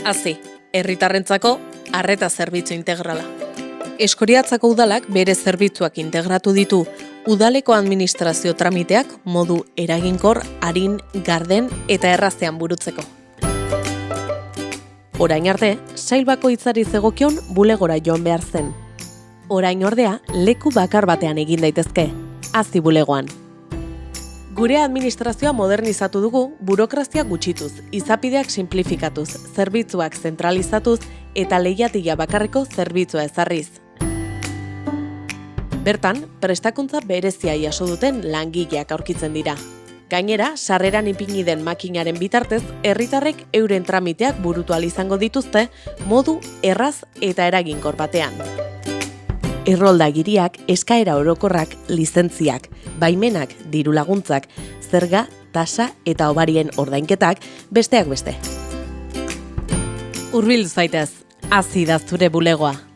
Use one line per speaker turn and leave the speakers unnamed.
Hazi, herritarrentzako arreta zerbitzu integrala. Eskoriatzako udalak bere zerbitzuak integratu ditu udaleko administrazio tramiteak modu eraginkor, arin, garden eta errazean burutzeko. Orain arte, sail bakoitzari zegokion bulegora joan behar zen. Orain ordea, leku bakar batean egin daitezke, Hazi bulegoan. Gure administrazioa modernizatu dugu burokrazia gutxituz, izapideak simplifikatuz, zerbitzuak zentralizatuz eta lehiatila bakarreko zerbitzua ezarriz. Bertan, prestakuntza berezia jaso duten langileak aurkitzen dira. Gainera, sarreran ipini den makinaren bitartez, herritarrek euren tramiteak burutu ahal izango dituzte modu erraz eta eraginkor batean. Erroldagiriak, eskaera orokorrak, lizentziak, baimenak, diru laguntzak, zerga, tasa eta obarien ordainketak besteak beste. Hurbil zaitez, Hazi da zure bulegoa.